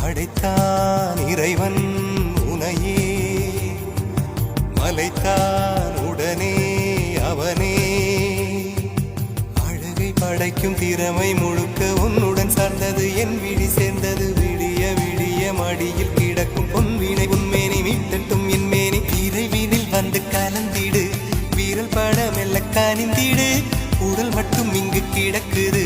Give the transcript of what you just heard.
படைத்தான் இறைவன் உனையே, மலைத்தான் உடனே அவனே. அழகை படைக்கும் திறமை முழுக்க உன்னுடன் சார்ந்தது, என் விழி சேர்ந்தது. விடிய விடிய மடியில் கிடக்கும் பொன்வினை உன்மேனி மீட்டட்டும் என் மேனி. இறைவினில் வந்து கலந்திடு, வீரல் பட மெல்ல காணிந்திடு. உடல் மட்டும் இங்கு கிடக்குது,